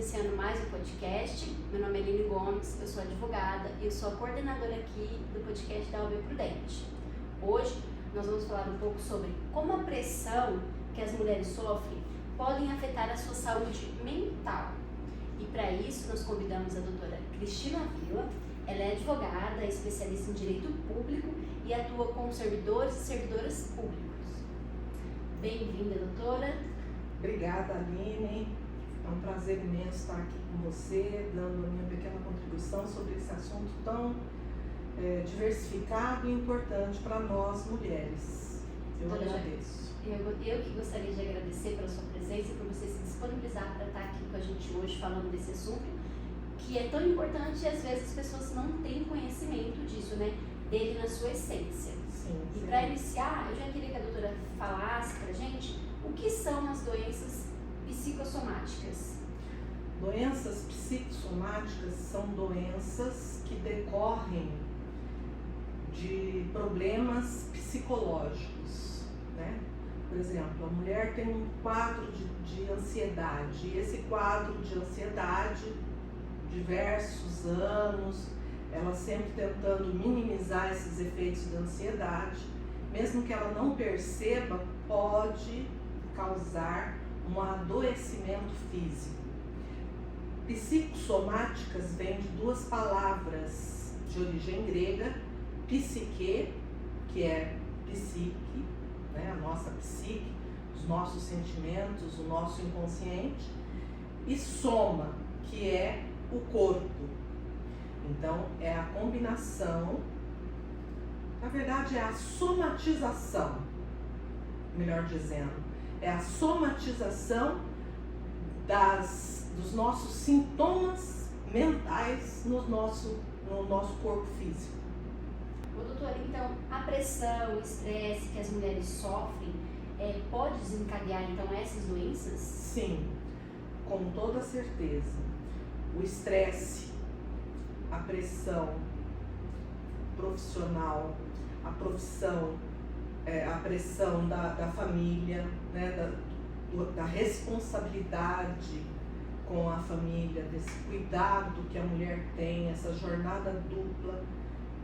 iniciando mais um podcast. Meu nome é Aline Gomes, eu sou advogada e eu sou a coordenadora aqui do podcast da OAB Prudente. Hoje nós vamos falar um pouco sobre como a pressão que as mulheres sofrem podem afetar a sua saúde mental. E para isso nós convidamos a doutora Cristina Vila. Ela é advogada, especialista em direito público e atua com servidores e servidoras públicos. Bem-vinda, doutora. Obrigada, Aline. É um prazer imenso estar aqui com você, dando a minha pequena contribuição sobre esse assunto tão diversificado e importante para nós mulheres. Eu agradeço. Eu que gostaria de agradecer pela sua presença e por você se disponibilizar para estar aqui com a gente hoje falando desse assunto, que é tão importante e às vezes as pessoas não têm conhecimento disso, né? Dele na sua essência. Sim. E para iniciar, eu já queria que a doutora falasse para a gente o que são as doenças psicossomáticas. Doenças psicossomáticas são doenças que decorrem de problemas psicológicos, né? Por exemplo, a mulher tem um quadro de ansiedade, e esse quadro de ansiedade, diversos anos, ela sempre tentando minimizar esses efeitos da ansiedade, mesmo que ela não perceba, pode causar um adoecimento físico. Psicossomáticas vem de duas palavras de origem grega, psique, que é psique, né, a nossa psique, os nossos sentimentos, o nosso inconsciente, e soma, que é o corpo. Então, é a combinação, na verdade é a somatização, melhor dizendo, é a somatização dos nossos sintomas mentais no nosso corpo físico. Ô, doutora, então, a pressão, o estresse que as mulheres sofrem pode desencadear, então, essas doenças? Sim, com toda certeza. O estresse, a pressão profissional, a pressão da família, né, da responsabilidade com a família, desse cuidado que a mulher tem, essa jornada dupla,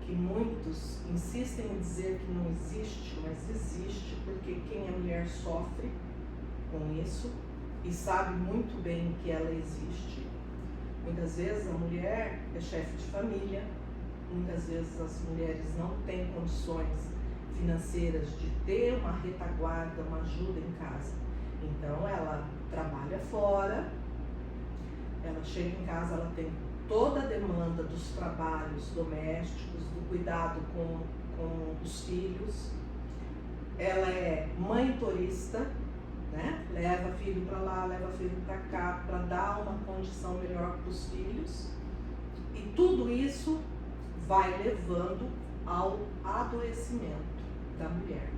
que muitos insistem em dizer que não existe, mas existe, porque quem é mulher sofre com isso e sabe muito bem que ela existe. Muitas vezes a mulher é chefe de família, muitas vezes as mulheres não têm condições financeiras de ter uma retaguarda, uma ajuda em casa. Então ela trabalha fora, ela chega em casa, ela tem toda a demanda dos trabalhos domésticos, do cuidado com os filhos. Ela é mãe turista, né? Leva filho para lá, leva filho para cá, para dar uma condição melhor para os filhos. E tudo isso vai levando ao adoecimento da mulher.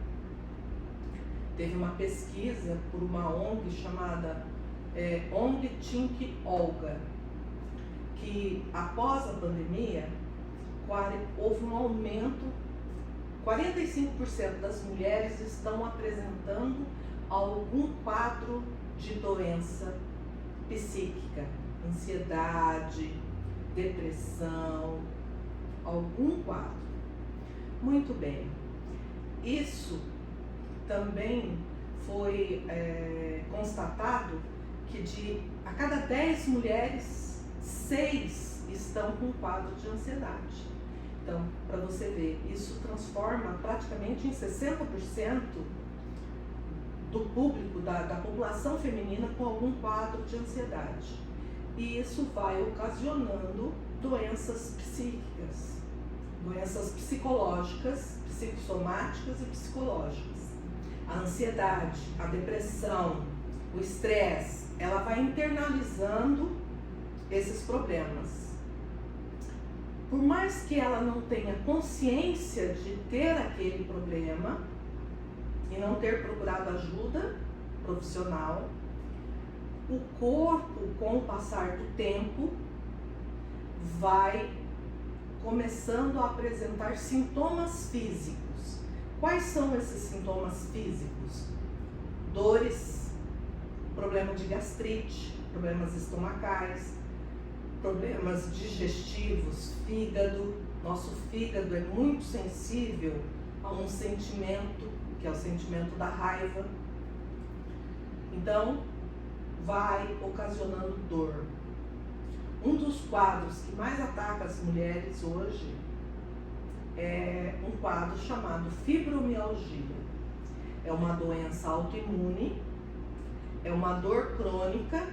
Teve uma pesquisa por uma ONG chamada ONG Think Olga, que após a pandemia houve um aumento, 45% das mulheres estão apresentando algum quadro de doença psíquica, ansiedade, depressão, algum quadro. Muito bem. Isso também foi constatado que a cada 10 mulheres, 6 estão com quadro de ansiedade. Então, para você ver, isso transforma praticamente em 60% do público, da população feminina com algum quadro de ansiedade. E isso vai ocasionando doenças psíquicas, doenças psicológicas, psicossomáticas e psicológicas. A ansiedade, a depressão, o estresse, ela vai internalizando esses problemas. Por mais que ela não tenha consciência de ter aquele problema e não ter procurado ajuda profissional, o corpo, com o passar do tempo, vai começando a apresentar sintomas físicos. Quais são esses sintomas físicos? Dores, problema de gastrite, problemas estomacais, problemas digestivos, fígado. Nosso fígado é muito sensível a um sentimento, que é o sentimento da raiva. Então, vai ocasionando dor. Um dos quadros que mais ataca as mulheres hoje é um quadro chamado fibromialgia. É uma doença autoimune, é uma dor crônica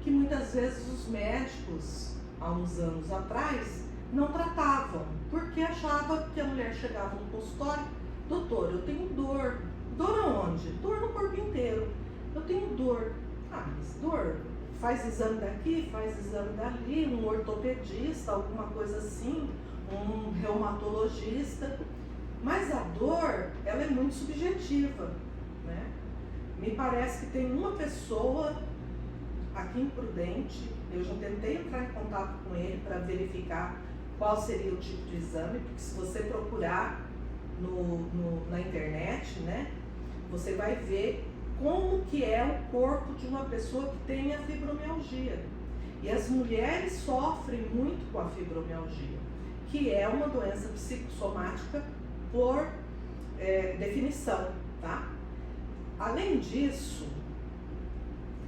que muitas vezes os médicos, há uns anos atrás, não tratavam, porque achava que a mulher chegava no consultório: doutor, eu tenho dor. Dor aonde? Dor no corpo inteiro. Eu tenho dor. Ah, mas dor? Faz exame daqui, faz exame dali, um ortopedista, alguma coisa assim, um reumatologista. Mas a dor, ela é muito subjetiva, né? Me parece que tem uma pessoa aqui em Prudente, eu já tentei entrar em contato com ele para verificar qual seria o tipo de exame, porque se você procurar na internet, né, você vai ver como que é o corpo de uma pessoa que tem a fibromialgia. E as mulheres sofrem muito com a fibromialgia, que é uma doença psicossomática por definição, tá? Além disso,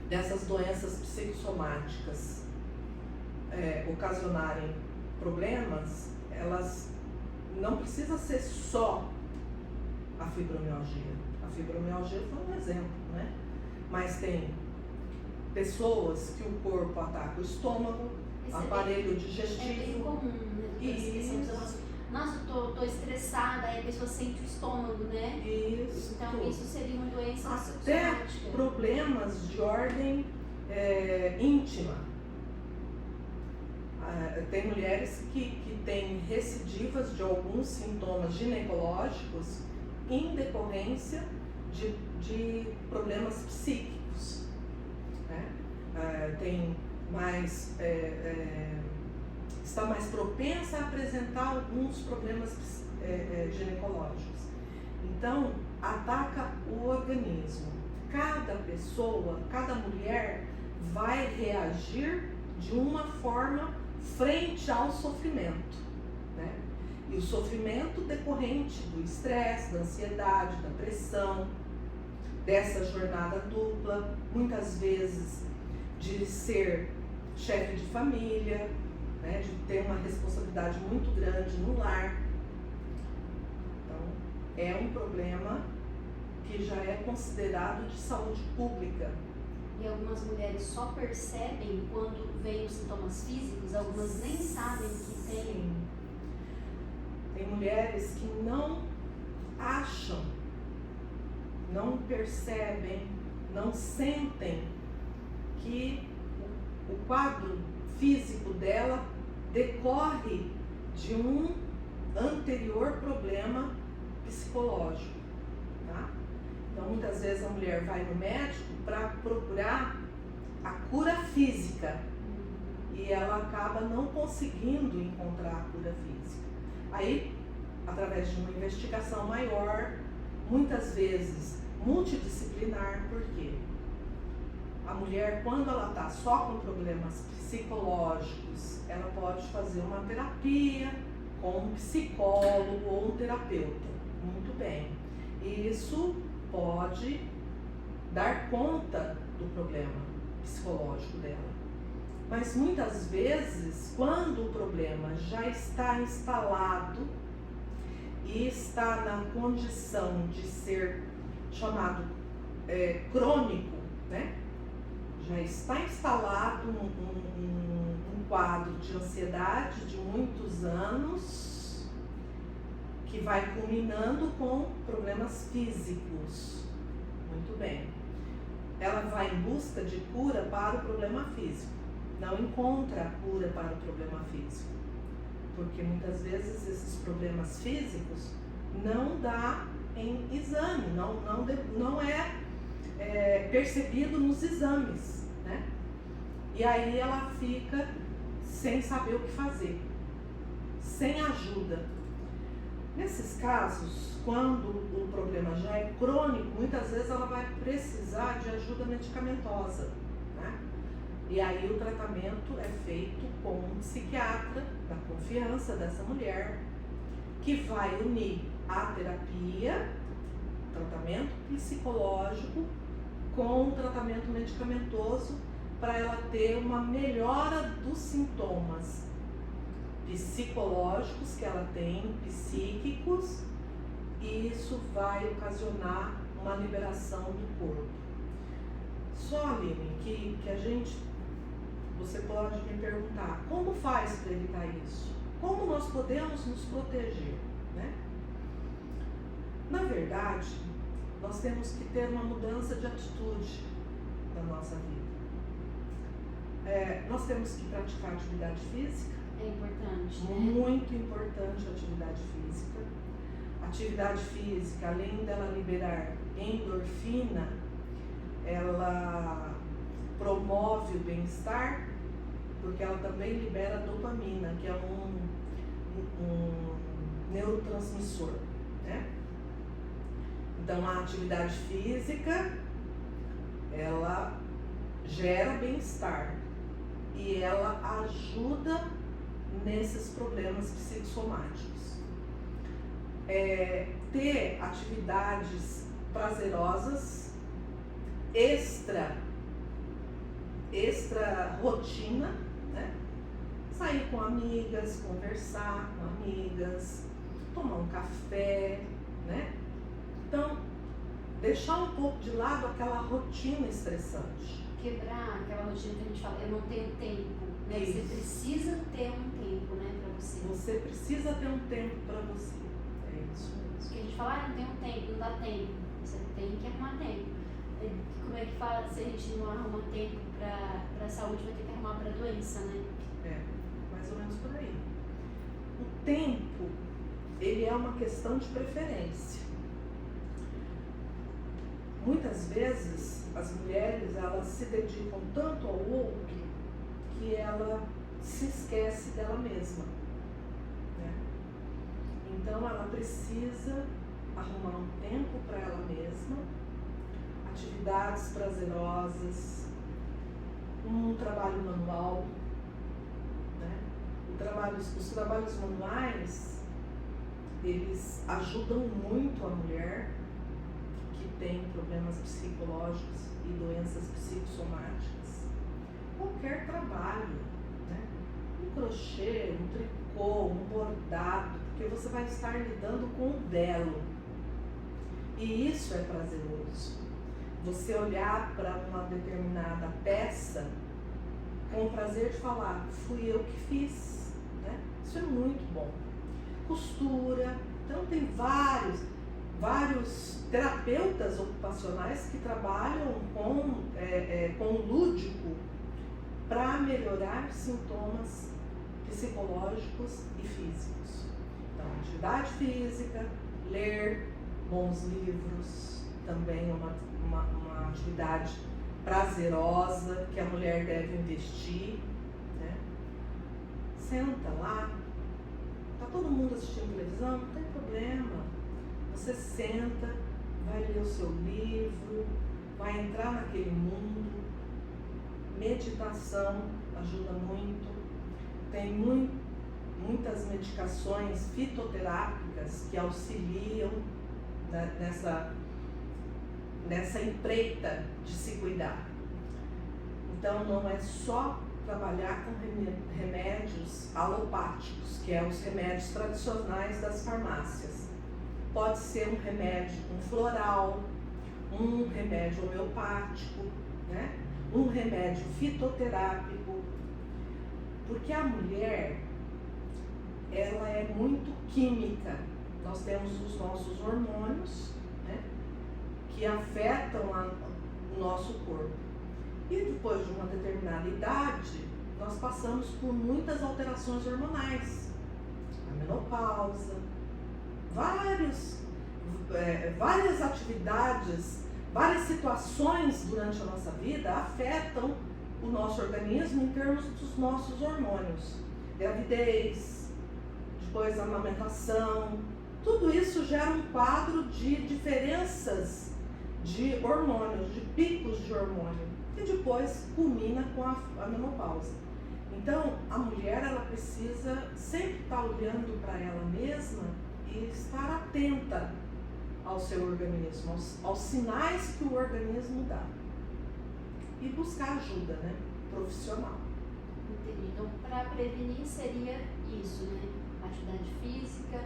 dessas doenças psicossomáticas ocasionarem problemas, elas não precisa ser só a fibromialgia. A fibromialgia foi um exemplo, né? Mas tem pessoas que o corpo ataca o estômago, aparelho digestivo. É bem comum, né? Isso. Nossa, eu tô estressada, aí a pessoa sente o estômago, né? Isso. Então isso seria uma doença até psicossomática. Problemas de ordem íntima. Tem mulheres que têm recidivas de alguns sintomas ginecológicos em decorrência de problemas psíquicos, né? Tem mais, está mais propensa a apresentar alguns problemas ginecológicos. Então, ataca o organismo. Cada pessoa, cada mulher vai reagir de uma forma frente ao sofrimento, né? E o sofrimento decorrente do estresse, da ansiedade, da pressão, dessa jornada dupla, muitas vezes de ser chefe de família, né? De ter uma responsabilidade muito grande no lar. Então, é um problema que já é considerado de saúde pública. E algumas mulheres só percebem quando vêm os sintomas físicos, algumas nem sabem que tem. Sim. Tem mulheres que não acham, não percebem, não sentem que o quadro físico dela decorre de um anterior problema psicológico, tá? Então, muitas vezes a mulher vai no médico para procurar a cura física e ela acaba não conseguindo encontrar a cura física. Aí, através de uma investigação maior, muitas vezes multidisciplinar, por quê? A mulher, quando ela está só com problemas psicológicos, ela pode fazer uma terapia com um psicólogo ou um terapeuta. Muito bem. Isso pode dar conta do problema psicológico dela. Mas muitas vezes, quando o problema já está instalado e está na condição de ser chamado crônico, né? Já está instalado um quadro de ansiedade de muitos anos que vai culminando com problemas físicos. Muito bem. Ela vai em busca de cura para o problema físico. Não encontra a cura para o problema físico. Porque muitas vezes esses problemas físicos não dá em exame, não é percebido nos exames, né? E aí ela fica sem saber o que fazer, sem ajuda. Nesses casos, quando o problema já é crônico, muitas vezes ela vai precisar de ajuda medicamentosa. né? E aí o tratamento é feito com um psiquiatra da confiança dessa mulher, que vai unir a terapia, tratamento psicológico, com o tratamento medicamentoso, para ela ter uma melhora dos sintomas psicológicos que ela tem, psíquicos, e isso vai ocasionar uma liberação do corpo. Só, Aline, que você pode me perguntar, como faz para evitar isso? Como nós podemos nos proteger, né? Na verdade, nós temos que ter uma mudança de atitude na nossa vida. Nós temos que praticar atividade física. É importante, né? Muito importante a atividade física. Atividade física, além dela liberar endorfina, ela promove o bem-estar, porque ela também libera dopamina, que é um neurotransmissor, né? Então a atividade física, ela gera bem-estar e ela ajuda nesses problemas psicossomáticos. Ter atividades prazerosas, extra rotina, né? Sair com amigas, conversar com amigas, tomar um café, né? Então, deixar um pouco de lado aquela rotina estressante. Quebrar aquela rotina que a gente fala, eu não tenho tempo, né? Isso. Você precisa ter um tempo, né, pra você. Você precisa ter um tempo para você. É isso mesmo. Porque a gente fala, não tem um tempo, não dá tempo. Você tem que arrumar tempo. Como é que fala, se a gente não arruma tempo pra saúde, vai ter que arrumar pra doença, né? Mais ou menos por aí. O tempo, ele é uma questão de preferência. Muitas vezes, as mulheres, elas se dedicam tanto ao outro que ela se esquece dela mesma, né? Então, ela precisa arrumar um tempo para ela mesma, atividades prazerosas, um trabalho manual, né? Os trabalhos manuais, eles ajudam muito a mulher que tem problemas psicológicos e doenças psicossomáticas. Qualquer trabalho, né? Um crochê, um tricô, um bordado, porque você vai estar lidando com o belo. E isso é prazeroso. Você olhar para uma determinada peça com o prazer de falar, fui eu que fiz, né? Isso é muito bom. Costura, então tem vários terapeutas ocupacionais que trabalham com o lúdico para melhorar sintomas psicológicos e físicos. Então, atividade física, ler bons livros, também é uma atividade prazerosa que a mulher deve investir, né? Senta lá, tá todo mundo assistindo televisão, não tem problema. Você senta, vai ler o seu livro, vai entrar naquele mundo. Meditação ajuda muito. Tem muitas medicações fitoterápicas que auxiliam nessa empreita de se cuidar. Então não é só trabalhar com remédios alopáticos, que é os remédios tradicionais das farmácias. Pode ser um remédio floral, um remédio homeopático, né? Um remédio fitoterápico, porque a mulher, ela é muito química. Nós temos os nossos hormônios, né, que afetam o nosso corpo. E depois de uma determinada idade, nós passamos por muitas alterações hormonais. A menopausa, várias atividades, várias situações durante a nossa vida afetam o nosso organismo em termos dos nossos hormônios. Gravidez, depois a amamentação, tudo isso gera um quadro de diferenças de hormônios, de picos de hormônio, e depois culmina com a menopausa. Então, a mulher, ela precisa sempre estar olhando para ela mesma e estar atenta ao seu organismo, aos sinais que o organismo dá. E buscar ajuda, né, profissional. Entendi. Então, para prevenir seria isso, né? Atividade física,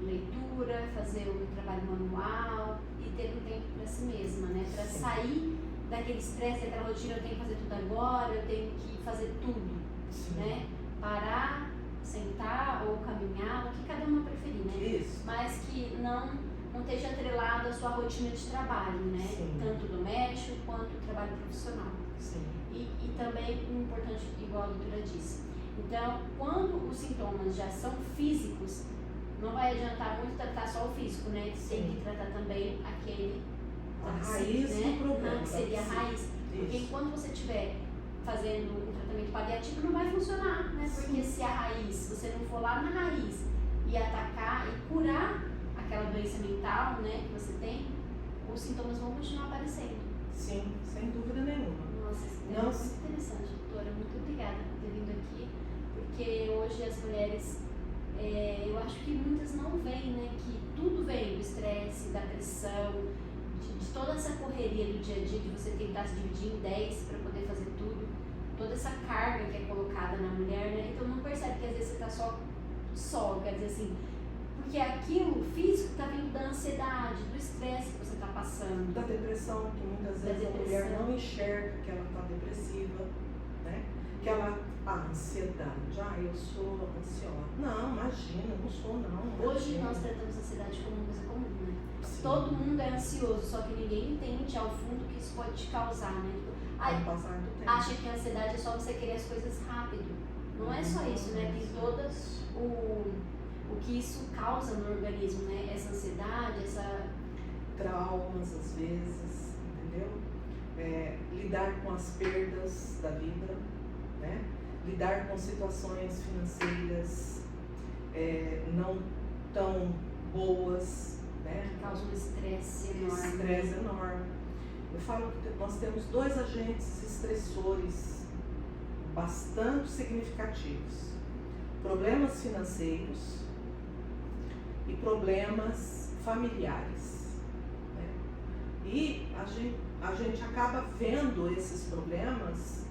leitura, fazer um trabalho manual e ter um tempo para si mesma, né? Para sair daquele estresse, daquela rotina, eu tenho que fazer tudo agora, eu tenho que fazer tudo, né? Parar, sentar ou caminhar, o que cada uma preferir, né? Isso. Mas que não esteja atrelado à sua rotina de trabalho, né? Sim. Tanto doméstico quanto trabalho profissional. Sim. E também, importante, igual a doutora disse, então, quando os sintomas já são físicos, não vai adiantar muito tratar só o físico, né? Tem que tratar também aquele a raiz, né? do problema. Que seria a raiz. Porque enquanto você estiver fazendo um tratamento paliativo, não vai funcionar, né? Porque se a raiz, você não for lá na raiz e atacar e curar aquela doença mental, né, que você tem, os sintomas vão continuar aparecendo. Sim, sem dúvida nenhuma. Nossa, isso é muito interessante, doutora. Muito obrigada por ter vindo aqui, porque hoje as mulheres, eu acho que muitas não veem, né, que tudo vem do estresse, da pressão, de toda essa correria do dia a dia, de você tentar se dividir em 10 para poder fazer tudo, toda essa carga que é colocada na mulher, né, então não percebe que às vezes você está só, quer dizer assim, porque aquilo físico está vindo da ansiedade, do estresse que você está passando. Da depressão, que muitas vezes a mulher não enxerga que ela está depressiva, né? Que ela, a ansiedade, eu sou ansiosa. Não, imagina, não sou não. Hoje nós tratamos a ansiedade como uma coisa comum, né? Sim. Todo mundo é ansioso, só que ninguém entende ao fundo o que isso pode te causar, né? Acha que a ansiedade é só você querer as coisas rápido. Não é só isso, né? Tem todo o que isso causa no organismo, né? Essa ansiedade, traumas às vezes, entendeu? Lidar com as perdas da vida, né? Lidar com situações financeiras não tão boas, né? Que causa um estresse enorme. Estresse enorme. Eu falo que nós temos 2 agentes estressores bastante significativos: problemas financeiros e problemas familiares, né? E a gente acaba vendo esses problemas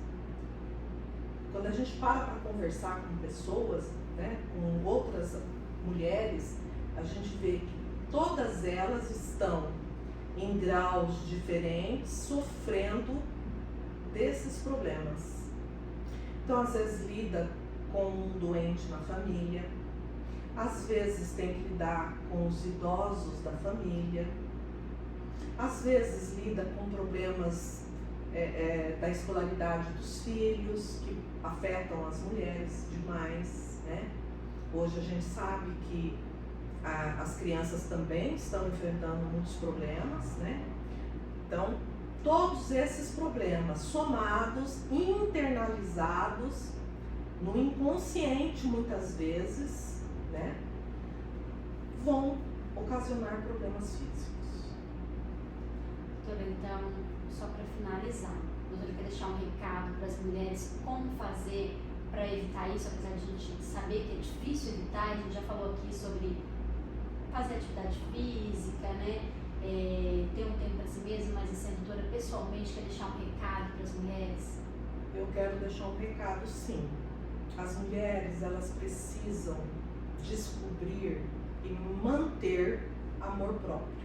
quando a gente para conversar com pessoas, né, com outras mulheres. A gente vê que todas elas estão em graus diferentes sofrendo desses problemas. Então, às vezes lida com um doente na família, às vezes tem que lidar com os idosos da família, às vezes lida com problemas da escolaridade dos filhos, que afetam as mulheres demais, né? Hoje a gente sabe que as crianças também estão enfrentando muitos problemas, né? Então, todos esses problemas somados, internalizados no inconsciente muitas vezes, né, vão ocasionar problemas físicos. Doutora, então, só para finalizar, doutora, quer deixar um recado para as mulheres como fazer para evitar isso, apesar de a gente saber que é difícil evitar. A gente já falou aqui sobre fazer atividade física, né, ter um tempo para si mesma, mas assim, a doutora pessoalmente quer deixar um recado para as mulheres? Eu quero deixar um recado, sim. As mulheres, elas precisam descobrir e manter amor próprio.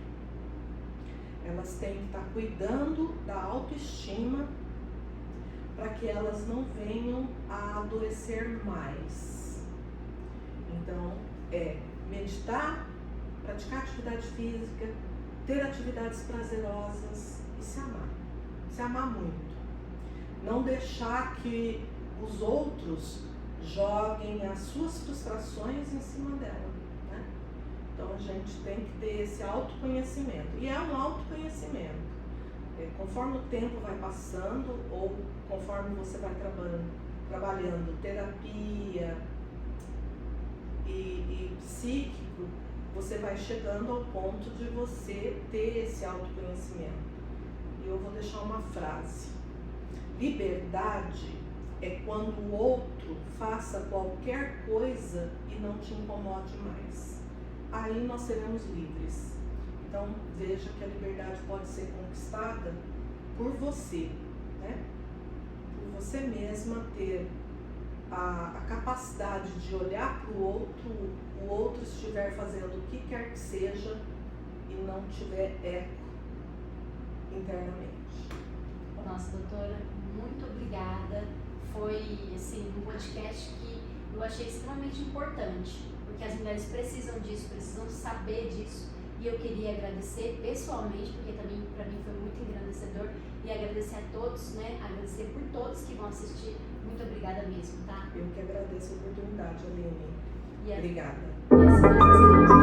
Elas têm que estar cuidando da autoestima para que elas não venham a adoecer mais. Então, meditar, praticar atividade física, ter atividades prazerosas e se amar muito. Não deixar que os outros joguem as suas frustrações em cima dela, né? Então a gente tem que ter esse autoconhecimento, e é um autoconhecimento. Conforme o tempo vai passando, ou conforme você vai trabalhando terapia e psíquico, você vai chegando ao ponto de você ter esse autoconhecimento. E eu vou deixar uma frase. Liberdade é quando o outro faça qualquer coisa e não te incomode mais. Aí nós seremos livres. Então veja que a liberdade pode ser conquistada por você, né? Por você mesma ter a capacidade de olhar para o outro estiver fazendo o que quer que seja e não tiver eco internamente. Nossa, doutora, muito obrigada. Foi assim, um podcast que eu achei extremamente importante, porque as mulheres precisam disso, precisam saber disso. E eu queria agradecer pessoalmente, porque também para mim foi muito engrandecedor, e agradecer a todos, né? Agradecer por todos que vão assistir. Muito obrigada mesmo, tá? Eu que agradeço a oportunidade, Aline. Obrigada. E assim nós encerramos